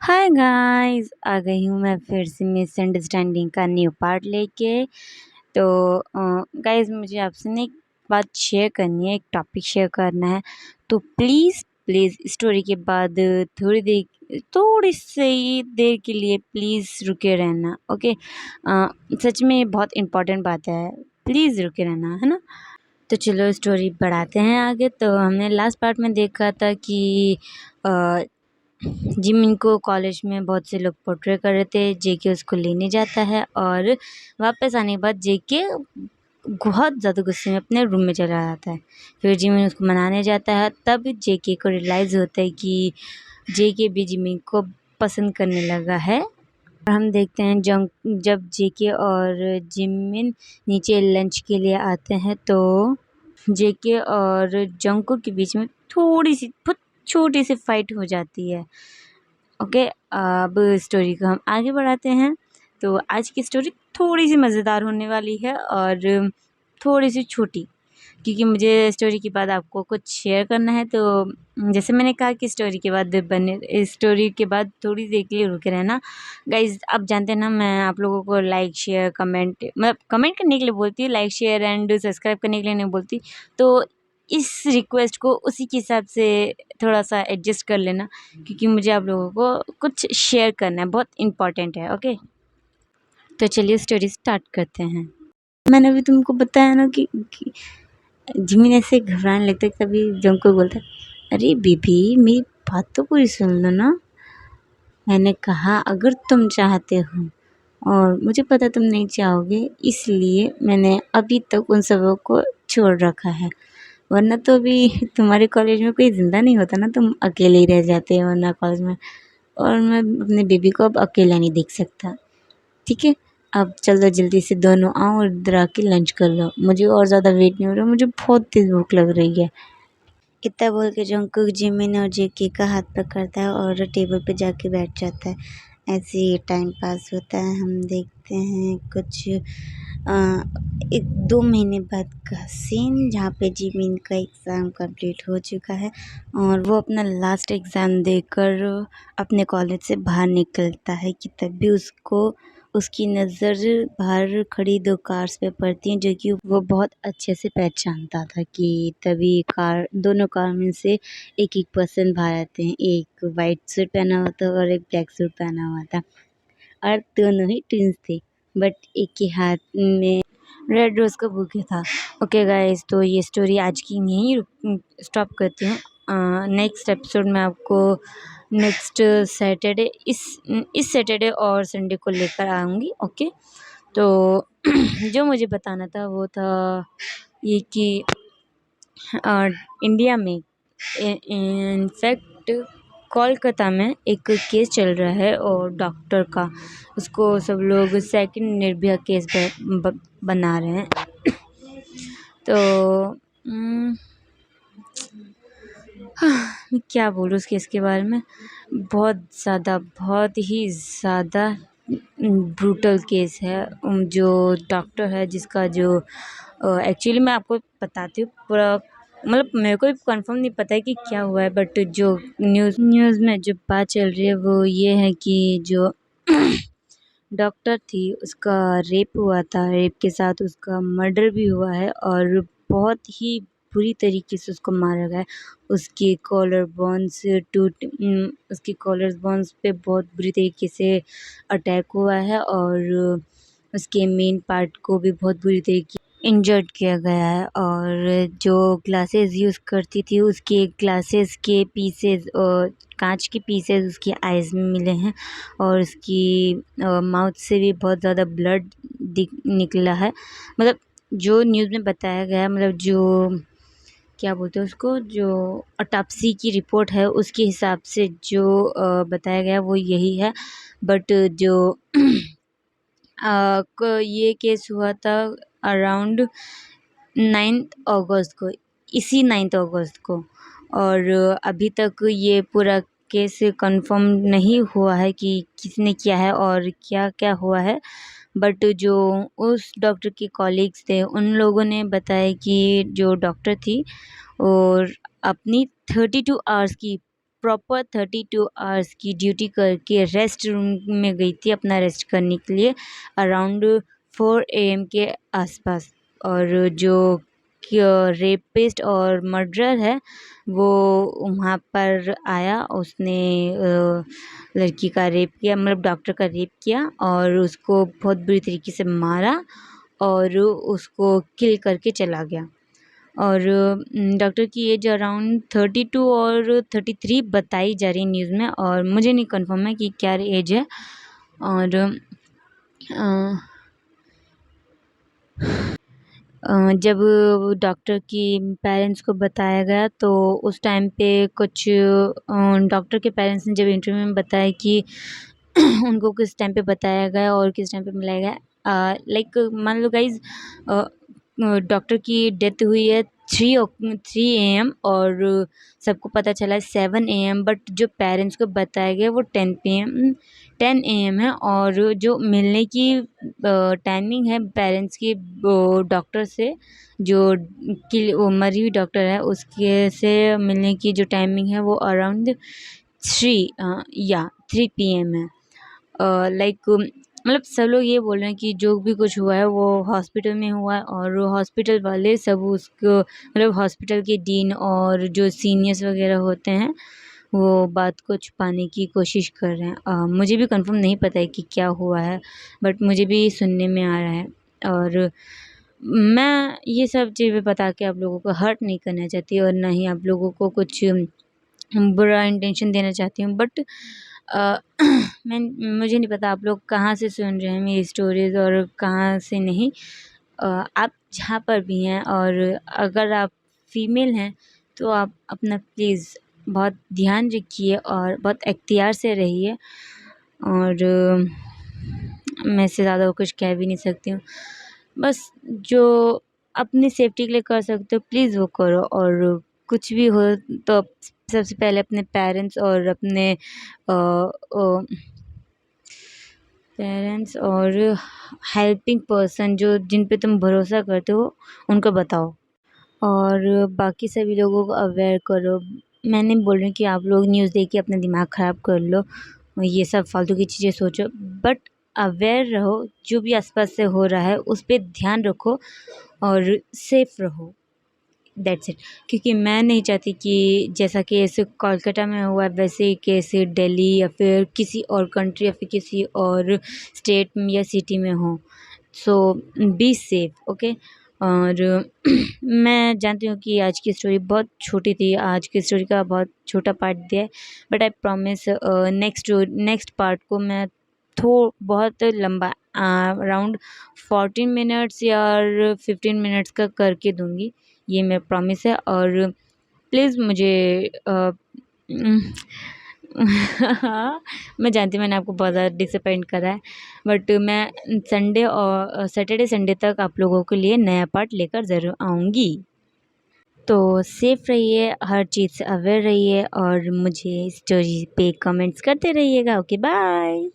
Hi guys, आ गई हूँ मैं फिर से मिसअंडरस्टैंडिंग का न्यू पार्ट लेके। तो गाइस, मुझे आपसे ना एक बात शेयर करनी है, एक टॉपिक शेयर करना है। तो प्लीज़ प्लीज़ स्टोरी के बाद थोड़ी सी देर के लिए प्लीज़ रुके रहना, ओके। सच में ये बहुत इम्पोर्टेंट बात है, प्लीज़ रुके रहना, है ना। तो चलो स्टोरी बढ़ाते हैं आगे। तो हमने लास्ट पार्ट में देखा था कि अ, जिमिन को कॉलेज में बहुत से लोग पोर्ट्रे कर रहे थे। जेके उसको लेने जाता है और वापस आने के बाद जेके बहुत ज़्यादा गुस्से में अपने रूम में चला जाता है। फिर जिमिन उसको मनाने जाता है, तब जेके को रियलाइज़ होता है कि जेके भी जिमिन को पसंद करने लगा है। और हम देखते हैं जब जेके और जिमिन नीचे लंच के लिए आते हैं, तो जेके और जंको के बीच में थोड़ी सी बहुत छोटी सी फाइट हो जाती है। ओके, अब स्टोरी को हम आगे बढ़ाते हैं। तो आज की स्टोरी थोड़ी सी मज़ेदार होने वाली है और थोड़ी सी छोटी, क्योंकि मुझे स्टोरी के बाद आपको कुछ शेयर करना है। तो जैसे मैंने कहा कि स्टोरी के बाद थोड़ी देर के लिए रुके रहना। गाइज, आप जानते हैं ना, मैं आप लोगों को लाइक शेयर कमेंट, मतलब कमेंट करने के लिए बोलती हूँ, लाइक शेयर एंड सब्सक्राइब करने के लिए नहीं बोलती। तो इस रिक्वेस्ट को उसी के हिसाब से थोड़ा सा एडजस्ट कर लेना, क्योंकि मुझे आप लोगों को कुछ शेयर करना है, बहुत इम्पोर्टेंट है। ओके, तो चलिए स्टोरी स्टार्ट करते हैं। मैंने अभी तुमको बताया ना कि जिमिन ऐसे घबराने लगता है, कभी जंको बोलता है, अरे बेबी मेरी बात तो पूरी सुन लो ना। मैंने कहा अगर तुम चाहते हो, और मुझे पता तुम नहीं चाहोगे, इसलिए मैंने अभी तक उन सबों को छोड़ रखा है। वरना तो अभी तुम्हारे कॉलेज में कोई ज़िंदा नहीं होता ना, तुम अकेले ही रह जाते वरना कॉलेज में। और मैं अपने बेबी को अब अकेला नहीं देख सकता। ठीक है, अब चलो जल्दी से दोनों आओ और इधर आके लंच कर लो। मुझे और ज़्यादा वेट नहीं हो रहा, मुझे बहुत तेज़ भूख लग रही है। इतना बोल के जंकुक जिमिन और जेके का हाथ पकड़ता है और टेबल पे जाके बैठ जाता है। ऐसे ही टाइम पास होता है। हम देखते हैं कुछ 1-2 महीने बाद का सीन, जहाँ पे जिमिन का एग्ज़ाम कंप्लीट हो चुका है और वो अपना लास्ट एग्ज़ाम देकर अपने कॉलेज से बाहर निकलता है कि तभी उसको उसकी नज़र बाहर खड़ी 2 कार्स पे पड़ती हैं, जो कि वो बहुत अच्छे से पहचानता था कि तभी दोनों कार में से एक-एक पर्सन बाहर आते हैं। एक वाइट सूट पहना हुआ था और एक ब्लैक सूट पहना हुआ था, और दोनों ही ट्विन्स थे, बट एक के हाथ में रेड रोज़ का बुके था। ओके गाइस, तो ये स्टोरी आज की यहीं स्टॉप करती हूँ। नेक्स्ट एपिसोड में आपको नेक्स्ट सैटरडे इस सैटरडे और संडे को लेकर आऊँगी। ओके, तो जो मुझे बताना था वो था ये कि इंडिया में, इनफैक्ट कोलकाता में एक केस चल रहा है और डॉक्टर का, उसको सब लोग सेकंड निर्भया केस बना रहे हैं। तो मैं क्या बोलूँ उस केस के बारे में। बहुत ही ज़्यादा ब्रूटल केस है। जो डॉक्टर है, जिसका जो एक्चुअली मैं आपको बताती हूँ पूरा, मतलब मेरे को भी कंफर्म नहीं पता है कि क्या हुआ है, बट जो न्यूज़ में जो बात चल रही है वो ये है कि जो डॉक्टर थी उसका रेप हुआ था, रेप के साथ उसका मर्डर भी हुआ है और बहुत ही बुरी तरीके से उसको मारा गया है। उसके कॉलर बोन्स पे बहुत बुरी तरीके से अटैक हुआ है और उसके मेन पार्ट को भी बहुत बुरी तरीके इंजर्ड किया गया है। और जो ग्लासेस यूज़ करती थी, उसके ग्लासेस के पीसेस और कांच के पीसेस उसकी आइज़ में मिले हैं और उसकी माउथ से भी बहुत ज़्यादा ब्लड निकला है। मतलब जो न्यूज़ में बताया गया है, मतलब जो क्या बोलते हैं उसको, जो ऑटोप्सी की रिपोर्ट है उसके हिसाब से जो बताया गया वो यही है। बट जो ये केस हुआ था अराउंड 9 अगस्त को, इसी 9 अगस्त को। और अभी तक ये पूरा केस कंफर्म नहीं हुआ है कि किसने किया है और क्या क्या हुआ है। बट जो उस डॉक्टर के कॉलीग्स थे, उन लोगों ने बताया कि जो डॉक्टर थी और अपनी 32 आवर्स की प्रॉपर 32 आवर्स की ड्यूटी करके रेस्ट रूम में गई थी अपना रेस्ट करने के लिए अराउंड 4 AM के आसपास। और जो रेपिस्ट और मर्डरर है वो वहाँ पर आया, उसने लड़की का रेप किया, मतलब डॉक्टर का रेप किया और उसको बहुत बुरी तरीके से मारा और उसको किल करके चला गया। और डॉक्टर की एज अराउंड 32 और 33 बताई जा रही है न्यूज़ में, और मुझे नहीं कंफर्म है कि क्या एज है। और जब डॉक्टर की पेरेंट्स को बताया गया तो उस टाइम पे कुछ डॉक्टर के पेरेंट्स ने जब इंटरव्यू में बताया कि उनको किस टाइम पे बताया गया और किस टाइम पे मिलाया गया, लाइक मान लो गाइज डॉक्टर की डेथ हुई है 3 AM और सबको पता चला है 7 AM, बट जो पेरेंट्स को बताया गया वो 10 AM है। और जो मिलने की टाइमिंग है पेरेंट्स की डॉक्टर से, जो कि वो मरी हुई डॉक्टर है उसके से मिलने की जो टाइमिंग है वो अराउंड 3 PM है। लाइक मतलब सब लोग ये बोल रहे हैं कि जो भी कुछ हुआ है वो हॉस्पिटल में हुआ है, और हॉस्पिटल वाले सब उसको मतलब हॉस्पिटल के डीन और जो सीनियर्स वगैरह होते हैं वो बात को छुपाने की कोशिश कर रहे हैं। मुझे भी कंफर्म नहीं पता है कि क्या हुआ है, बट मुझे भी सुनने में आ रहा है। और मैं ये सब चीज़ें बता के आप लोगों को हर्ट नहीं करना चाहती और ना ही आप लोगों को कुछ बुरा इंटेंशन देना चाहती हूँ, बट मैं मुझे नहीं पता आप लोग कहाँ से सुन रहे हैं मेरी स्टोरीज़ और कहाँ से नहीं। आप जहाँ पर भी हैं और अगर आप फीमेल हैं तो आप अपना प्लीज़ बहुत ध्यान रखिए और बहुत एहतियात से रहिए। और मैं इससे ज़्यादा कुछ कह भी नहीं सकती हूँ। बस जो अपनी सेफ्टी के लिए कर सकते हो प्लीज़ वो करो, और कुछ भी हो तो सबसे पहले अपने पेरेंट्स और अपने पेरेंट्स और हेल्पिंग पर्सन जो जिन पे तुम भरोसा करते हो उनको बताओ, और बाकी सभी लोगों को अवेयर करो। मैं नहीं बोल रही कि आप लोग न्यूज़ देख के अपना दिमाग ख़राब कर लो, ये सब फालतू की चीज़ें सोचो, बट अवेयर रहो। जो भी आसपास से हो रहा है उस पे ध्यान रखो और सेफ रहो, दैट्स इट। क्योंकि मैं नहीं चाहती कि जैसा केस कोलकाता में हुआ वैसे ही केस दिल्ली या फिर किसी और कंट्री या फिर किसी और स्टेट में या सिटी में हो। सो बी सेफ, ओके। और मैं जानती हूँ कि आज की स्टोरी बहुत छोटी थी, आज की स्टोरी का बहुत छोटा पार्ट दिया है, but I promise next part को मैं बहुत लंबा अराउंड 14 मिनट्स या 15 मिनट्स का करके दूँगी, ये मेरा प्रॉमिस है। और प्लीज़ मुझे मैं जानती हूँ मैंने आपको बहुत ज़्यादा डिसअपॉइंट करा है, बट मैं संडे और सैटरडे संडे तक आप लोगों के लिए नया पार्ट लेकर ज़रूर आऊँगी। तो सेफ रहिए, हर चीज़ से अवेयर रहिए और मुझे स्टोरी पे कमेंट्स करते रहिएगा। Okay bye.